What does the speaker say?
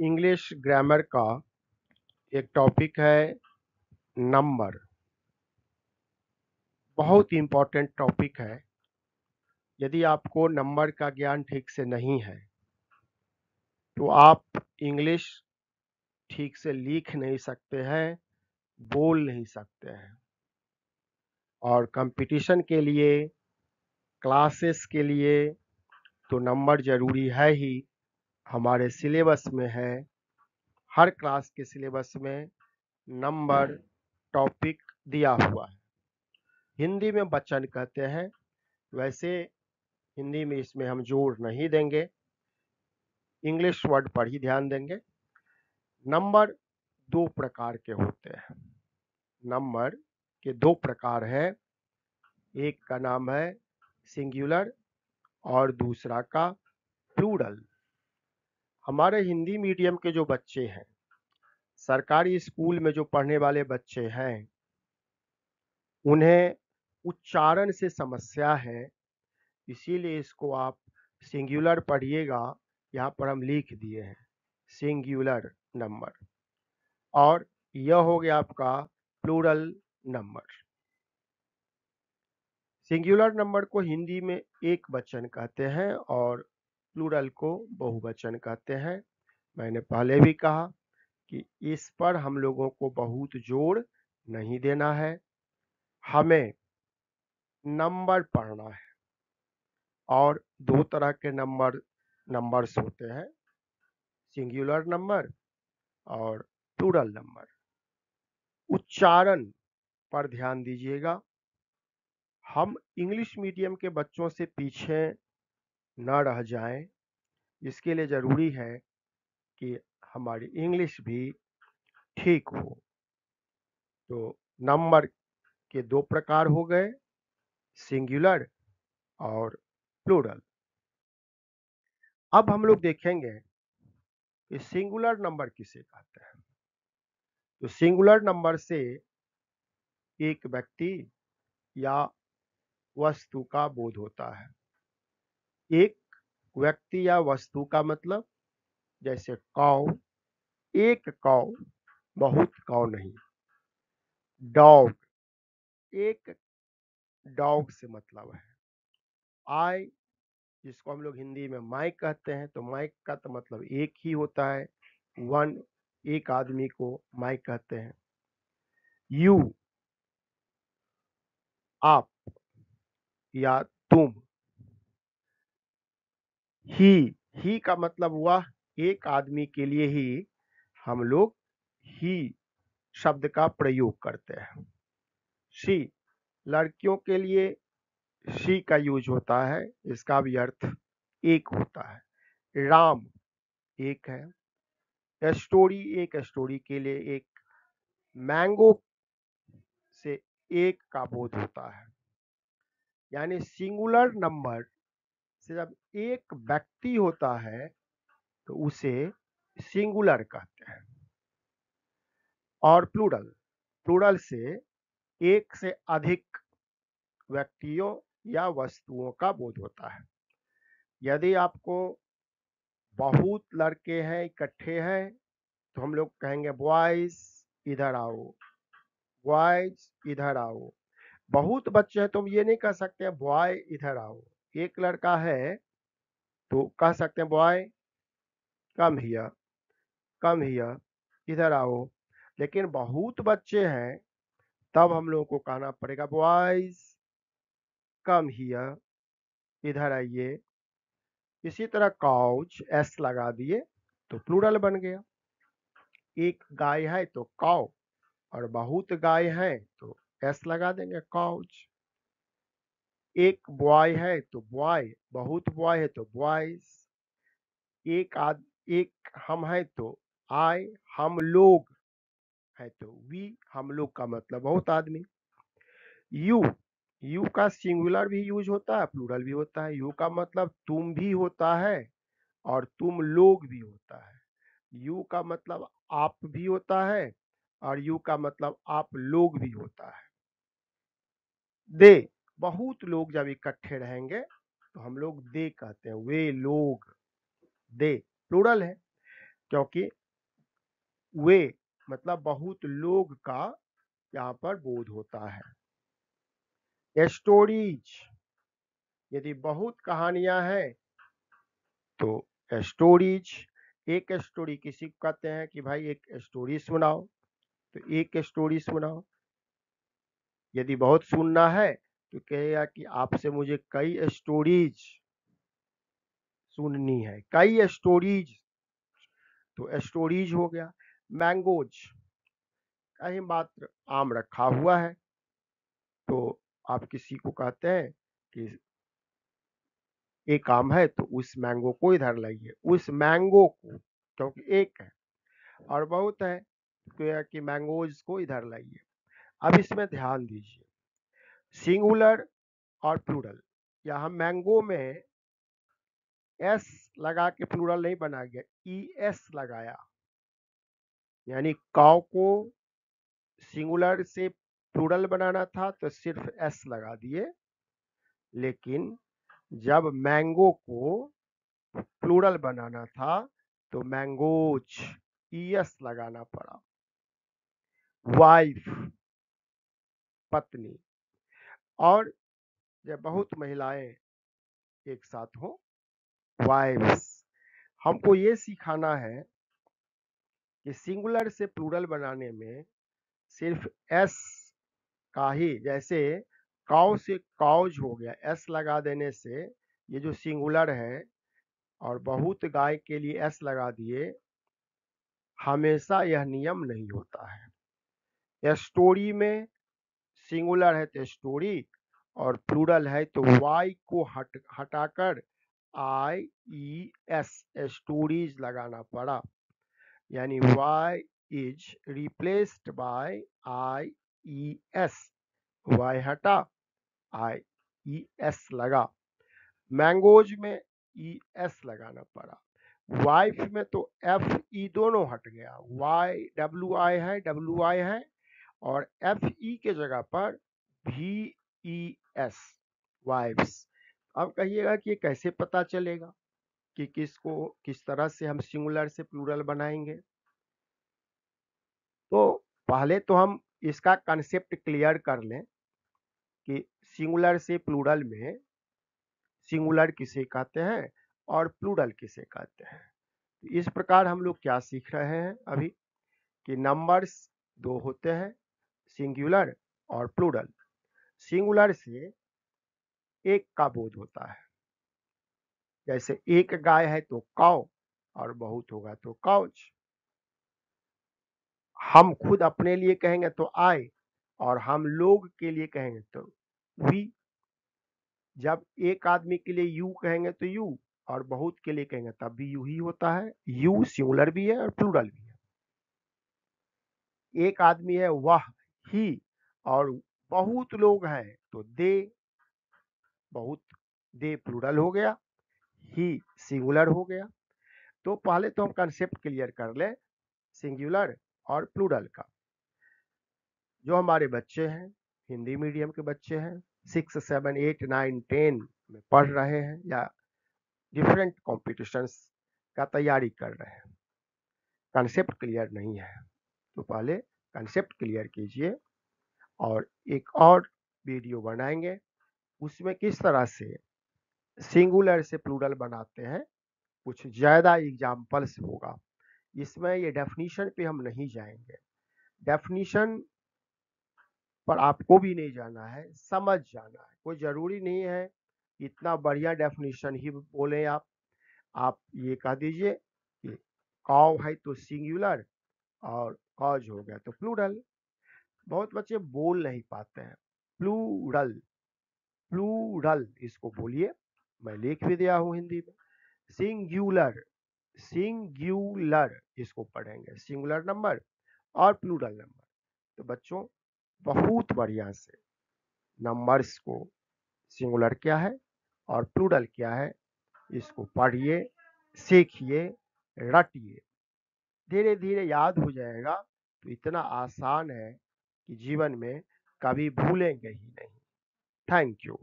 English grammar का एक topic है नंबर। बहुत इम्पोर्टेंट टॉपिक है। यदि आपको नंबर का ज्ञान ठीक से नहीं है तो आप इंग्लिश ठीक से लिख नहीं सकते हैं, बोल नहीं सकते हैं। और कंपटीशन के लिए, क्लासेस के लिए तो नंबर ज़रूरी है ही। हमारे सिलेबस में है, हर क्लास के सिलेबस में नंबर टॉपिक दिया हुआ है। हिंदी में वचन कहते हैं, वैसे हिंदी में इसमें हम जोर नहीं देंगे, इंग्लिश वर्ड पर ही ध्यान देंगे। नंबर दो प्रकार के होते हैं। नंबर के दो प्रकार है, एक का नाम है सिंगुलर और दूसरा का प्लूरल। हमारे हिंदी मीडियम के जो बच्चे हैं, सरकारी स्कूल में जो पढ़ने वाले बच्चे हैं, उन्हें उच्चारण से समस्या है, इसीलिए इसको आप सिंगुलर पढ़िएगा। यहाँ पर हम लिख दिए हैं सिंगुलर नंबर, और यह हो गया आपका प्लूरल नंबर। सिंगुलर नंबर को हिंदी में एक वचन कहते हैं और प्लूरल को बहुवचन कहते हैं। मैंने पहले भी कहा कि इस पर हम लोगों को बहुत जोर नहीं देना है, हमें नंबर पढ़ना है। और दो तरह के नंबर्स होते हैं, सिंगुलर नंबर और प्लूरल नंबर। उच्चारण पर ध्यान दीजिएगा। हम इंग्लिश मीडियम के बच्चों से पीछे न रह जाएं, इसके लिए ज़रूरी है कि हमारी इंग्लिश भी ठीक हो। तो नंबर के दो प्रकार हो गए, सिंगुलर और प्लूरल। अब हम लोग देखेंगे कि सिंगुलर नंबर किसे कहते हैं। तो सिंगुलर नंबर से एक व्यक्ति या वस्तु का बोध होता है। एक व्यक्ति या वस्तु का मतलब, जैसे काऊ, एक काऊ, बहुत काऊ नहीं। डॉग, एक डॉग से मतलब है। आई, जिसको हम लोग हिंदी में माइक कहते हैं, तो माइक का तो मतलब एक ही होता है, वन, एक आदमी को माइक कहते हैं। यू, आप या तुम। ही का मतलब हुआ एक आदमी के लिए ही हम लोग ही शब्द का प्रयोग करते हैं। शी, लड़कियों के लिए शी का यूज होता है, इसका भी अर्थ एक होता है। राम एक है। स्टोरी, एक स्टोरी के लिए एक। मैंगो से एक का बोध होता है। यानी सिंगुलर नंबर से जब एक व्यक्ति होता है तो उसे सिंगुलर कहते हैं। और प्लूरल, प्लूरल से एक से अधिक व्यक्तियों या वस्तुओं का बोध होता है। यदि आपको बहुत लड़के हैं, इकट्ठे हैं, तो हम लोग कहेंगे बॉयज इधर आओ, बॉयज इधर आओ। बहुत बच्चे हैं तो हम ये नहीं कह सकते बॉय इधर आओ। एक लड़का है तो कह सकते हैं boy come here, come here, इधर आओ। लेकिन बहुत बच्चे हैं तब हम लोगों को कहना पड़ेगा बॉयज कम हियर, इधर आइए। इसी तरह काउच, एस लगा दिए तो प्लूरल बन गया। एक गाय है तो काउ, और बहुत गाय है तो एस लगा देंगे काउच। एक बॉय है तो बॉय, बहुत बॉय है तो बॉयज। एक हम है तो आई, हम लोग है तो वी, हम लोग का मतलब बहुत आदमी। यू, यू का सिंगुलर भी यूज होता है, प्लूरल भी होता है। यू का मतलब तुम भी होता है और तुम लोग भी होता है। यू का मतलब आप भी होता है और यू का मतलब आप लोग भी होता है। दे, बहुत लोग जब इकट्ठे रहेंगे तो हम लोग दे कहते हैं, वे लोग। दे प्लूरल है। क्योंकि वे मतलब बहुत लोग का यहाँ पर बोध होता है। स्टोरीज, यदि बहुत कहानियां हैं तो स्टोरीज, एक स्टोरी किसी को कहते हैं कि भाई एक स्टोरी सुनाओ, तो एक स्टोरी सुनाओ। यदि बहुत सुनना है तो कहेगा कि आपसे मुझे कई स्टोरीज सुननी है, कई स्टोरीज, तो स्टोरीज हो गया। मैंगोज, कहीं मात्र आम रखा हुआ है तो आप किसी को कहते हैं कि एक आम है तो उस मैंगो को इधर लाइए, उस मैंगो को, क्योंकि एक है और बहुत है तो यह कि मैंगोज को इधर लाइए। अब इसमें ध्यान दीजिए, सिंगुलर और प्लूरल, यहाँ मैंगो में एस लगा के प्लूरल नहीं बना गया, ई एस लगाया, यानी काव को सिंगुलर से प्लूरल बनाना था तो सिर्फ एस लगा दिए, लेकिन जब मैंगो को प्लूरल बनाना था तो मैंगोज ईएस लगाना पड़ा। वाइफ, पत्नी, और जब बहुत महिलाएं एक साथ हो, वाइव्स। हमको ये सिखाना है कि सिंगुलर से प्लूरल बनाने में सिर्फ एस का ही, जैसे काउ से काउज हो गया, एस लगा देने से ये जो सिंगुलर है, और बहुत गाय के लिए एस लगा दिए, हमेशा यह नियम नहीं होता है। स्टोरी में सिंगुलर है तो स्टोरी, और प्लूरल है तो वाई को हटाकर आई ई एस, स्टोरीज लगाना पड़ा, यानी Y is replaced by I E S, Y हटा आई ई एस लगा। मैंगोज में ई एस लगाना पड़ा। वाइफ में तो एफ ई दोनों हट गया, वाई डब्ल्यू आई है, और एफ ई के जगह पर वी ई एस, वाइफ्स। अब कहिएगा कि ये कैसे पता चलेगा कि किसको किस तरह से हम सिंगुलर से प्लूरल बनाएंगे। तो पहले तो हम इसका कंसेप्ट क्लियर कर लें कि सिंगुलर से प्लूरल में सिंगुलर किसे कहते हैं और प्लूरल किसे कहते हैं। इस प्रकार हम लोग क्या सीख रहे हैं अभी कि नंबर्स दो होते हैं, सिंगुलर और प्लूरल। सिंगुलर से एक का बोध होता है, जैसे एक गाय है तो काउ, और बहुत होगा तो काउच। हम खुद अपने लिए कहेंगे तो आई, और हम लोग के लिए कहेंगे तो वी। जब एक आदमी के लिए यू कहेंगे तो यू, और बहुत के लिए कहेंगे तब भी यू ही होता है। यू सिंगुलर भी है और प्लूरल भी है। एक आदमी है वह, ही, और बहुत लोग हैं तो दे, बहुत, दे प्लूरल हो गया, ही सिंगुलर हो गया। तो पहले तो हम कंसेप्ट क्लियर कर ले सिंगुलर और प्लूरल का। जो हमारे बच्चे हैं, हिंदी मीडियम के बच्चे हैं, 6, 7, 8, 9, 10 में पढ़ रहे हैं या डिफरेंट कॉम्पिटिशन्स का तैयारी कर रहे हैं, कंसेप्ट क्लियर नहीं है, तो पहले कंसेप्ट क्लियर कीजिए, और एक और वीडियो बनाएंगे उसमें किस तरह से सिंगुलर से प्लूरल बनाते हैं, कुछ ज़्यादा एग्जाम्पल्स होगा। इसमें ये डेफिनेशन पे हम नहीं जाएंगे, डेफिनेशन पर आपको भी नहीं जाना है, समझ जाना है। कोई ज़रूरी नहीं है इतना बढ़िया डेफिनेशन ही बोले आप ये कह दीजिए कि काउ है तो सिंगुलर और कॉज हो गया तो प्लूरल। बहुत बच्चे बोल नहीं पाते हैं प्लूरल, प्लूरल इसको बोलिए, मैं लिख भी दिया हूँ हिंदी में। सिंगुलर, सिंगुलर इसको पढ़ेंगे, सिंगुलर नंबर और प्लूरल नंबर। तो बच्चों बहुत बढ़िया से नंबर्स को सिंगुलर क्या है और प्लूरल क्या है इसको पढ़िए, सीखिए, रटिए, धीरे धीरे याद हो जाएगा। तो इतना आसान है कि जीवन में कभी भूलेंगे ही नहीं। Thank you.